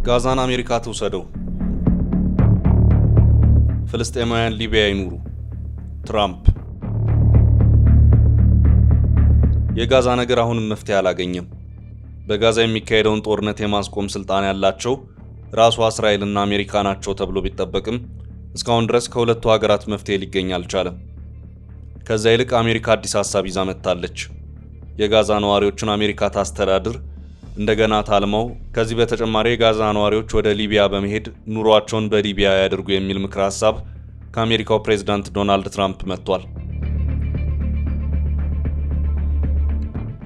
ጋዛን አሜሪካ ትውሰደው፣ ፍልስጤማውያን ሊቢያ ይኑሩ። ትራምፕ የጋዛ ነገር አሁንም መፍትሄ አላገኘም። በጋዛ የሚካሄደውን ጦርነት የማስቆም ስልጣን ያላቸው ራሷ እስራኤልና አሜሪካ ናቸው ተብሎ ቢጠበቅም እስካሁን ድረስ ከሁለቱ ሀገራት መፍትሄ ሊገኝ አልቻለም። ከዛ ይልቅ አሜሪካ አዲስ ሐሳብ ይዛ መጥታለች። የጋዛ ነዋሪዎችን አሜሪካ ታስተዳድር፣ እንደገና ታልመው ከዚህ በተጨማሪ የጋዛ ነዋሪዎች ወደ ሊቢያ በመሄድ ኑሯቸውን በሊቢያ ያድርጉ የሚል ምክረ ሐሳብ ከአሜሪካው ፕሬዝዳንት ዶናልድ ትራምፕ መጥቷል።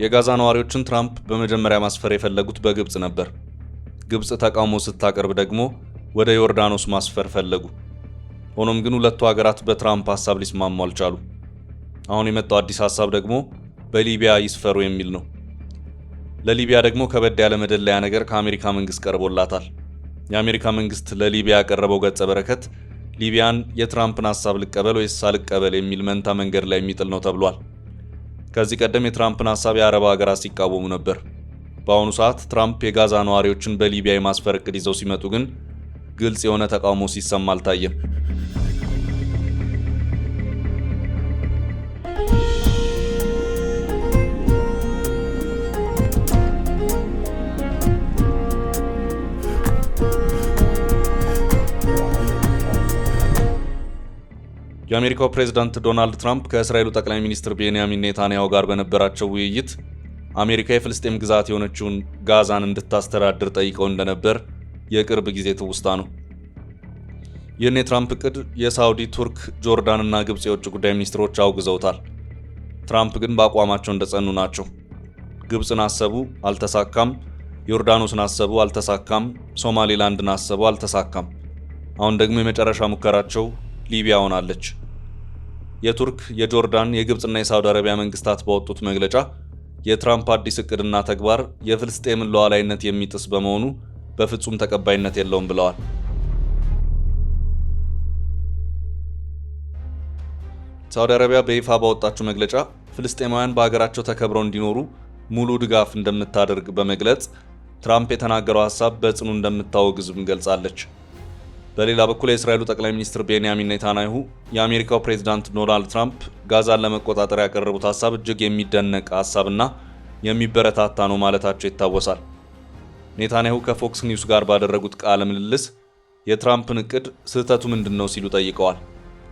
የጋዛ ነዋሪዎችን ትራምፕ በመጀመሪያ ማስፈር የፈለጉት በግብጽ ነበር። ግብጽ ተቃውሞ ስታቀርብ ደግሞ ወደ ዮርዳኖስ ማስፈር ፈለጉ። ሆኖም ግን ሁለቱ ሀገራት በትራምፕ ሐሳብ ሊስማሙ አልቻሉ። አሁን የመጣው አዲስ ሐሳብ ደግሞ በሊቢያ ይስፈሩ የሚል ነው። ለሊቢያ ደግሞ ከበድ ያለ መደለያ ነገር ከአሜሪካ መንግስት ቀርቦላታል። የአሜሪካ መንግስት ለሊቢያ ያቀረበው ገጸ በረከት ሊቢያን የትራምፕን ሐሳብ ልቀበል ወይስ አልቀበል የሚል መንታ መንገድ ላይ የሚጥል ነው ተብሏል። ከዚህ ቀደም የትራምፕን ሐሳብ የአረብ ሀገራት ሲቃወሙ ነበር። በአሁኑ ሰዓት ትራምፕ የጋዛ ነዋሪዎችን በሊቢያ የማስፈር እቅድ ይዘው ሲመጡ ግን ግልጽ የሆነ ተቃውሞ ሲሰማ አልታየም። የአሜሪካው ፕሬዝዳንት ዶናልድ ትራምፕ ከእስራኤሉ ጠቅላይ ሚኒስትር ቤንያሚን ኔታንያሁ ጋር በነበራቸው ውይይት አሜሪካ የፍልስጤም ግዛት የሆነችውን ጋዛን እንድታስተዳድር ጠይቀው እንደነበር የቅርብ ጊዜ ትውስታ ነው። ይህን የትራምፕ እቅድ የሳውዲ፣ ቱርክ፣ ጆርዳን እና ግብጽ የውጭ ጉዳይ ሚኒስትሮች አውግዘውታል። ትራምፕ ግን በአቋማቸው እንደጸኑ ናቸው። ግብጽን አሰቡ፣ አልተሳካም። ዮርዳኖስን አሰቡ፣ አልተሳካም። ሶማሌላንድን አሰቡ፣ አልተሳካም። አሁን ደግሞ የመጨረሻ ሙከራቸው ሊቢያ ሆናለች። የቱርክ፣ የጆርዳን፣ የግብጽና የሳውዲ አረቢያ መንግስታት ባወጡት መግለጫ የትራምፕ አዲስ እቅድና ተግባር የፍልስጤምን ሉዓላዊነት የሚጥስ በመሆኑ በፍጹም ተቀባይነት የለውም ብለዋል። ሳውዲ አረቢያ በይፋ ባወጣችው መግለጫ ፍልስጤማውያን በሀገራቸው ተከብረው እንዲኖሩ ሙሉ ድጋፍ እንደምታደርግ በመግለጽ ትራምፕ የተናገረው ሐሳብ በጽኑ እንደምታወግዝም ገልጻለች። በሌላ በኩል የእስራኤሉ ጠቅላይ ሚኒስትር ቤንያሚን ኔታንያሁ የአሜሪካው ፕሬዝዳንት ዶናልድ ትራምፕ ጋዛን ለመቆጣጠር ያቀረቡት ሐሳብ እጅግ የሚደነቅ ሐሳብና የሚበረታታ ነው ማለታቸው ይታወሳል። ኔታንያሁ ከፎክስ ኒውስ ጋር ባደረጉት ቃለ ምልልስ የትራምፕን እቅድ ስህተቱ ምንድን ነው ሲሉ ጠይቀዋል።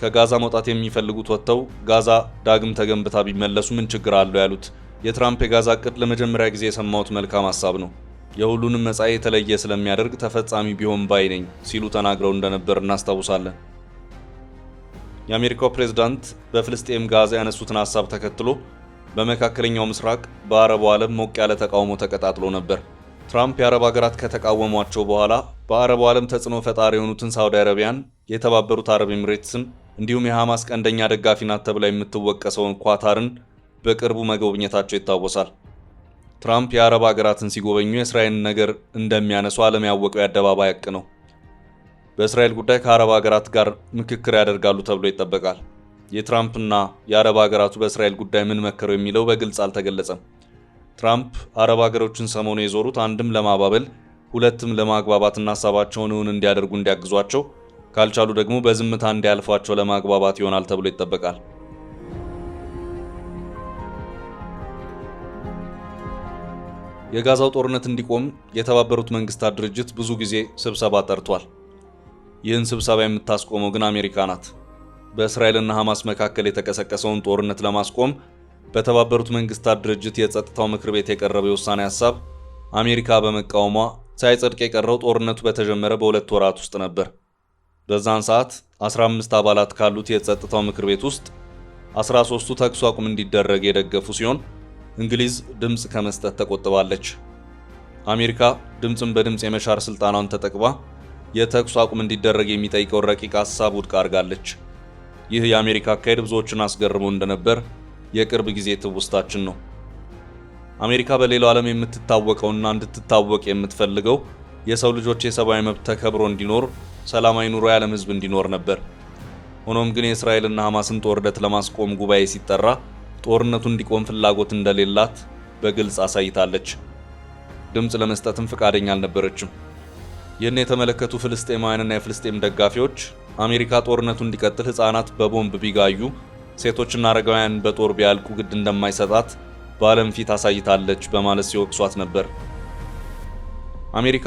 ከጋዛ መውጣት የሚፈልጉት ወጥተው ጋዛ ዳግም ተገንብታ ቢመለሱ ምን ችግር አለው ያሉት የትራምፕ የጋዛ እቅድ ለመጀመሪያ ጊዜ የሰማሁት መልካም ሐሳብ ነው፣ የሁሉንም መጻኢ የተለየ ስለሚያደርግ ተፈጻሚ ቢሆን ባይ ነኝ ሲሉ ተናግረው እንደነበር እናስታውሳለን። የአሜሪካው ፕሬዝዳንት በፍልስጤም ጋዛ ያነሱትን ሐሳብ ተከትሎ በመካከለኛው ምስራቅ በአረቡ ዓለም ሞቅ ያለ ተቃውሞ ተቀጣጥሎ ነበር። ትራምፕ የአረብ ሀገራት ከተቃወሟቸው በኋላ በአረቡ ዓለም ተጽዕኖ ፈጣሪ የሆኑትን ሳውዲ አረቢያን፣ የተባበሩት አረብ ኤሚሬትስን እንዲሁም የሐማስ ቀንደኛ ደጋፊ ናት ተብላ የምትወቀሰውን ኳታርን በቅርቡ መጎብኘታቸው ይታወሳል። ትራምፕ የአረብ ሀገራትን ሲጎበኙ የእስራኤልን ነገር እንደሚያነሱ ዓለም ያወቀው የአደባባይ ሐቅ ነው። በእስራኤል ጉዳይ ከአረብ ሀገራት ጋር ምክክር ያደርጋሉ ተብሎ ይጠበቃል። የትራምፕና የአረብ ሀገራቱ በእስራኤል ጉዳይ ምን መከረው የሚለው በግልጽ አልተገለጸም። ትራምፕ አረብ ሀገሮችን ሰሞኑ የዞሩት አንድም ለማባበል ሁለትም ለማግባባትና ሀሳባቸውን እውን እንዲያደርጉ እንዲያግዟቸው፣ ካልቻሉ ደግሞ በዝምታ እንዲያልፏቸው ለማግባባት ይሆናል ተብሎ ይጠበቃል። የጋዛው ጦርነት እንዲቆም የተባበሩት መንግስታት ድርጅት ብዙ ጊዜ ስብሰባ ጠርቷል። ይህን ስብሰባ የምታስቆመው ግን አሜሪካ ናት። በእስራኤልና ሐማስ መካከል የተቀሰቀሰውን ጦርነት ለማስቆም በተባበሩት መንግስታት ድርጅት የጸጥታው ምክር ቤት የቀረበው የውሳኔ ሐሳብ አሜሪካ በመቃወሟ ሳይጸድቅ የቀረው ጦርነቱ በተጀመረ በ2 ወራት ውስጥ ነበር። በዛን ሰዓት 15 አባላት ካሉት የጸጥታው ምክር ቤት ውስጥ 13ቱ ተኩስ አቁም እንዲደረግ የደገፉ ሲሆን እንግሊዝ ድምጽ ከመስጠት ተቆጥባለች። አሜሪካ ድምጽን በድምጽ የመሻር ስልጣኗን ተጠቅማ የተኩስ አቁም እንዲደረግ የሚጠይቀው ረቂቅ ሐሳብ ውድቅ አድርጋለች። ይህ የአሜሪካ አካሄድ ብዙዎችን አስገርሞ እንደነበር የቅርብ ጊዜ ትውስታችን ነው። አሜሪካ በሌላው ዓለም የምትታወቀውና እንድትታወቅ የምትፈልገው የሰው ልጆች የሰብአዊ መብት ተከብሮ እንዲኖር፣ ሰላማዊ ኑሮ የዓለም ሕዝብ እንዲኖር ነበር። ሆኖም ግን የእስራኤልና ሐማስን ጦርነት ለማስቆም ጉባኤ ሲጠራ ጦርነቱ እንዲቆም ፍላጎት እንደሌላት በግልጽ አሳይታለች። ድምጽ ለመስጠትም ፈቃደኛ አልነበረችም። ይህን የተመለከቱ ፍልስጤማውያንና የፍልስጤም ደጋፊዎች አሜሪካ ጦርነቱ እንዲቀጥል ሕፃናት በቦምብ ቢጋዩ፣ ሴቶችና አረጋውያን በጦር ቢያልቁ ግድ እንደማይሰጣት በዓለም ፊት አሳይታለች በማለት ሲወቅሷት ነበር። አሜሪካ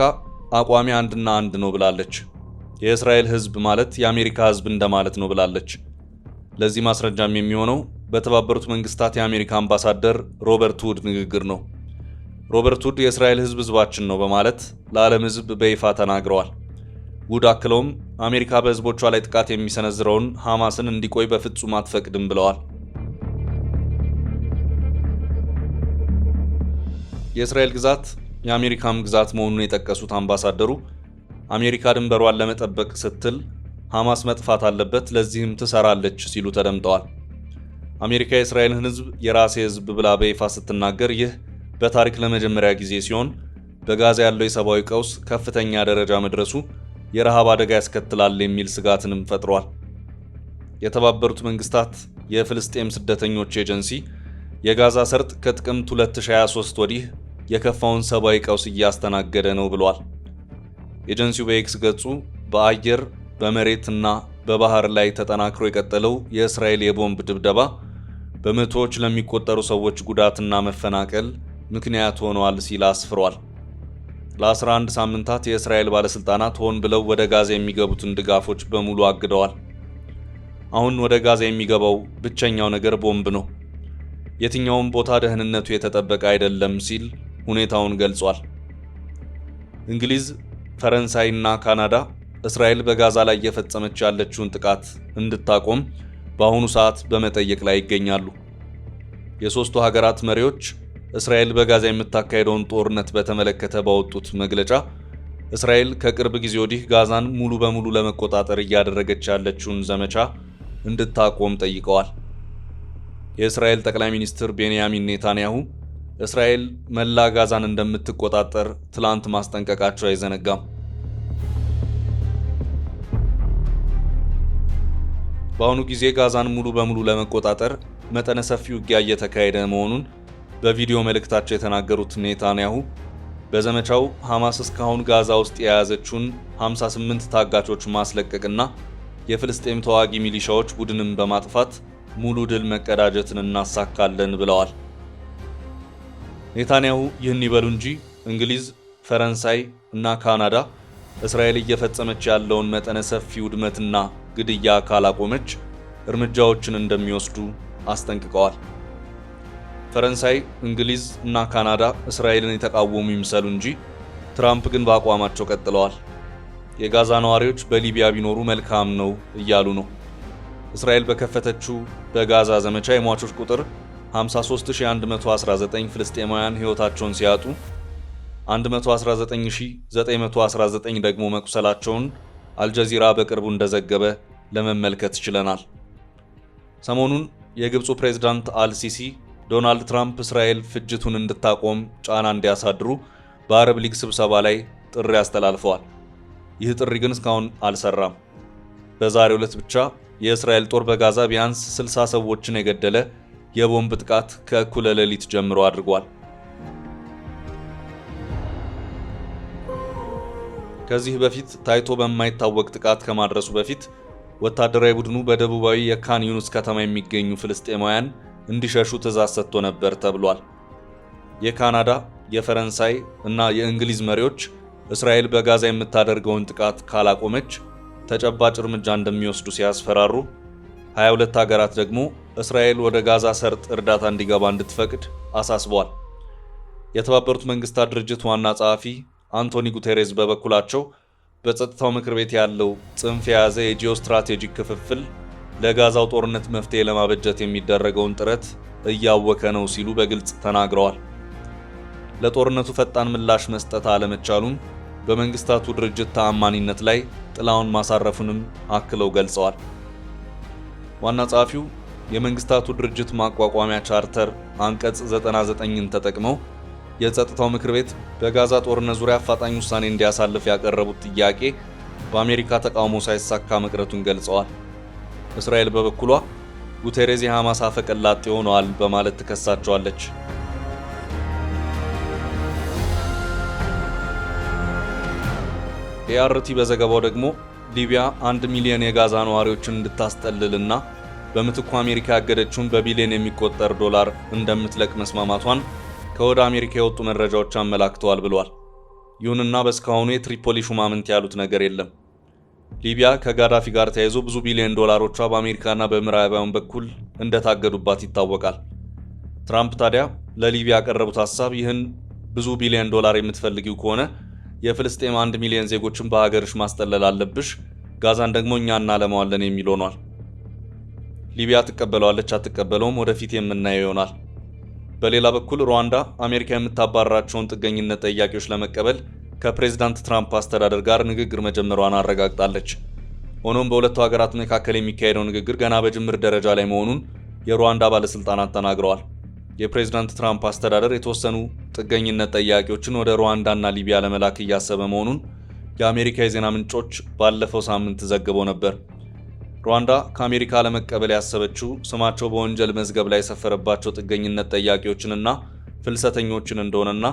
አቋሚ አንድና አንድ ነው ብላለች። የእስራኤል ሕዝብ ማለት የአሜሪካ ሕዝብ እንደማለት ነው ብላለች። ለዚህ ማስረጃም የሚሆነው በተባበሩት መንግስታት የአሜሪካ አምባሳደር ሮበርት ውድ ንግግር ነው። ሮበርት ውድ የእስራኤል ሕዝብ ሕዝባችን ነው በማለት ለዓለም ሕዝብ በይፋ ተናግረዋል። ውድ አክለውም አሜሪካ በሕዝቦቿ ላይ ጥቃት የሚሰነዝረውን ሐማስን እንዲቆይ በፍጹም አትፈቅድም ብለዋል። የእስራኤል ግዛት የአሜሪካም ግዛት መሆኑን የጠቀሱት አምባሳደሩ አሜሪካ ድንበሯን ለመጠበቅ ስትል ሐማስ መጥፋት አለበት፣ ለዚህም ትሰራለች ሲሉ ተደምጠዋል። አሜሪካ የእስራኤልን ሕዝብ የራሴ ሕዝብ ብላ በይፋ ስትናገር ይህ በታሪክ ለመጀመሪያ ጊዜ ሲሆን በጋዛ ያለው የሰብአዊ ቀውስ ከፍተኛ ደረጃ መድረሱ የረሃብ አደጋ ያስከትላል የሚል ስጋትንም ፈጥሯል። የተባበሩት መንግስታት የፍልስጤም ስደተኞች ኤጀንሲ የጋዛ ሰርጥ ከጥቅምት 2023 ወዲህ የከፋውን ሰብአዊ ቀውስ እያስተናገደ ነው ብሏል። ኤጀንሲው በኤክስ ገጹ በአየር በመሬትና በባህር ላይ ተጠናክሮ የቀጠለው የእስራኤል የቦምብ ድብደባ በመቶዎች ለሚቆጠሩ ሰዎች ጉዳትና መፈናቀል ምክንያት ሆኗል ሲል አስፍሯል። ለ11 ሳምንታት የእስራኤል ባለስልጣናት ሆን ብለው ወደ ጋዛ የሚገቡትን ድጋፎች በሙሉ አግደዋል። አሁን ወደ ጋዛ የሚገባው ብቸኛው ነገር ቦምብ ነው። የትኛውም ቦታ ደህንነቱ የተጠበቀ አይደለም ሲል ሁኔታውን ገልጿል። እንግሊዝ፣ ፈረንሳይ እና ካናዳ እስራኤል በጋዛ ላይ እየፈጸመች ያለችውን ጥቃት እንድታቆም በአሁኑ ሰዓት በመጠየቅ ላይ ይገኛሉ። የሦስቱ ሀገራት መሪዎች እስራኤል በጋዛ የምታካሄደውን ጦርነት በተመለከተ ባወጡት መግለጫ እስራኤል ከቅርብ ጊዜ ወዲህ ጋዛን ሙሉ በሙሉ ለመቆጣጠር እያደረገች ያለችውን ዘመቻ እንድታቆም ጠይቀዋል። የእስራኤል ጠቅላይ ሚኒስትር ቤንያሚን ኔታንያሁ እስራኤል መላ ጋዛን እንደምትቆጣጠር ትላንት ማስጠንቀቃቸው አይዘነጋም። በአሁኑ ጊዜ ጋዛን ሙሉ በሙሉ ለመቆጣጠር መጠነ ሰፊ ውጊያ እየተካሄደ መሆኑን በቪዲዮ መልእክታቸው የተናገሩት ኔታንያሁ በዘመቻው ሐማስ እስካሁን ጋዛ ውስጥ የያዘችውን 58 ታጋቾች ማስለቀቅና የፍልስጤም ተዋጊ ሚሊሻዎች ቡድንን በማጥፋት ሙሉ ድል መቀዳጀትን እናሳካለን ብለዋል። ኔታንያሁ ይህን ይበሉ እንጂ እንግሊዝ፣ ፈረንሳይ እና ካናዳ እስራኤል እየፈጸመች ያለውን መጠነ ሰፊ ውድመትና ግድያ ካላቆመች እርምጃዎችን እንደሚወስዱ አስጠንቅቀዋል። ፈረንሳይ፣ እንግሊዝ እና ካናዳ እስራኤልን የተቃወሙ ይምሰሉ እንጂ ትራምፕ ግን በአቋማቸው ቀጥለዋል። የጋዛ ነዋሪዎች በሊቢያ ቢኖሩ መልካም ነው እያሉ ነው። እስራኤል በከፈተችው በጋዛ ዘመቻ የሟቾች ቁጥር 53119 ፍልስጤማውያን ሕይወታቸውን ሲያጡ 119919 ደግሞ መቁሰላቸውን አልጀዚራ በቅርቡ እንደዘገበ ለመመልከት ችለናል። ሰሞኑን የግብፁ ፕሬዝዳንት አልሲሲ ዶናልድ ትራምፕ እስራኤል ፍጅቱን እንድታቆም ጫና እንዲያሳድሩ በአረብ ሊግ ስብሰባ ላይ ጥሪ አስተላልፈዋል። ይህ ጥሪ ግን እስካሁን አልሰራም። በዛሬው ዕለት ብቻ የእስራኤል ጦር በጋዛ ቢያንስ 60 ሰዎችን የገደለ የቦምብ ጥቃት ከእኩለ ሌሊት ጀምሮ አድርጓል። ከዚህ በፊት ታይቶ በማይታወቅ ጥቃት ከማድረሱ በፊት ወታደራዊ ቡድኑ በደቡባዊ የካን ዩኒስ ከተማ የሚገኙ ፍልስጤማውያን እንዲሸሹ ትዕዛዝ ሰጥቶ ነበር ተብሏል። የካናዳ፣ የፈረንሳይ እና የእንግሊዝ መሪዎች እስራኤል በጋዛ የምታደርገውን ጥቃት ካላቆመች ተጨባጭ እርምጃ እንደሚወስዱ ሲያስፈራሩ፣ 22 ሀገራት ደግሞ እስራኤል ወደ ጋዛ ሰርጥ እርዳታ እንዲገባ እንድትፈቅድ አሳስበዋል። የተባበሩት መንግስታት ድርጅት ዋና ጸሐፊ አንቶኒ ጉቴሬዝ በበኩላቸው በጸጥታው ምክር ቤት ያለው ጽንፍ የያዘ የጂኦስትራቴጂክ ክፍፍል ለጋዛው ጦርነት መፍትሄ ለማበጀት የሚደረገውን ጥረት እያወከ ነው ሲሉ በግልጽ ተናግረዋል። ለጦርነቱ ፈጣን ምላሽ መስጠት አለመቻሉም በመንግስታቱ ድርጅት ተአማኒነት ላይ ጥላውን ማሳረፉንም አክለው ገልጸዋል። ዋና ጸሐፊው የመንግስታቱ ድርጅት ማቋቋሚያ ቻርተር አንቀጽ 99ን ተጠቅመው የጸጥታው ምክር ቤት በጋዛ ጦርነት ዙሪያ አፋጣኝ ውሳኔ እንዲያሳልፍ ያቀረቡት ጥያቄ በአሜሪካ ተቃውሞ ሳይሳካ መቅረቱን ገልጸዋል። እስራኤል በበኩሏ ጉቴሬዝ የሐማስ አፈቀላጤ ሆነዋል በማለት ትከሳቸዋለች። ኤአርቲ በዘገባው ደግሞ ሊቢያ 1 ሚሊዮን የጋዛ ነዋሪዎችን እንድታስጠልልና በምትኩ አሜሪካ ያገደችውን በቢሊዮን የሚቆጠር ዶላር እንደምትለቅ መስማማቷን ከወደ አሜሪካ የወጡ መረጃዎች አመላክተዋል ብሏል። ይሁንና በእስካሁኑ የትሪፖሊ ሹማምንት ያሉት ነገር የለም። ሊቢያ ከጋዳፊ ጋር ተያይዞ ብዙ ቢሊዮን ዶላሮቿ በአሜሪካና በምዕራባውያን በኩል እንደታገዱባት ይታወቃል። ትራምፕ ታዲያ ለሊቢያ ያቀረቡት ሐሳብ ይህን ብዙ ቢሊዮን ዶላር የምትፈልጊው ከሆነ የፍልስጤም 1 ሚሊዮን ዜጎችን በሀገርሽ ማስጠለል አለብሽ፣ ጋዛን ደግሞ እኛ እናለማዋለን የሚል ሆኗል። ሊቢያ ትቀበለዋለች አትቀበለውም ወደፊት የምናየው ይሆናል። በሌላ በኩል ሩዋንዳ አሜሪካ የምታባረራቸውን ጥገኝነት ጠያቂዎች ለመቀበል ከፕሬዝዳንት ትራምፕ አስተዳደር ጋር ንግግር መጀመሯን አረጋግጣለች። ሆኖም በሁለቱ ሀገራት መካከል የሚካሄደው ንግግር ገና በጅምር ደረጃ ላይ መሆኑን የሩዋንዳ ባለስልጣናት ተናግረዋል። የፕሬዝዳንት ትራምፕ አስተዳደር የተወሰኑ ጥገኝነት ጠያቂዎችን ወደ ሩዋንዳና ሊቢያ ለመላክ እያሰበ መሆኑን የአሜሪካ የዜና ምንጮች ባለፈው ሳምንት ዘግበው ነበር። ሩዋንዳ ከአሜሪካ ለመቀበል ያሰበችው ስማቸው በወንጀል መዝገብ ላይ የሰፈረባቸው ጥገኝነት ጠያቂዎችንና ፍልሰተኞችን እንደሆነና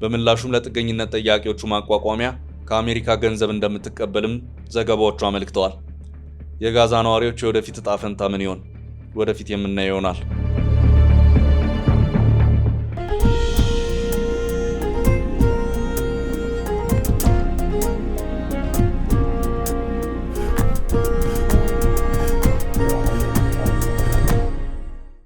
በምላሹም ለጥገኝነት ጠያቂዎቹ ማቋቋሚያ ከአሜሪካ ገንዘብ እንደምትቀበልም ዘገባዎቹ አመልክተዋል። የጋዛ ነዋሪዎች የወደፊት ዕጣ ፈንታ ምን ይሆን? ወደፊት የምናየው ይሆናል።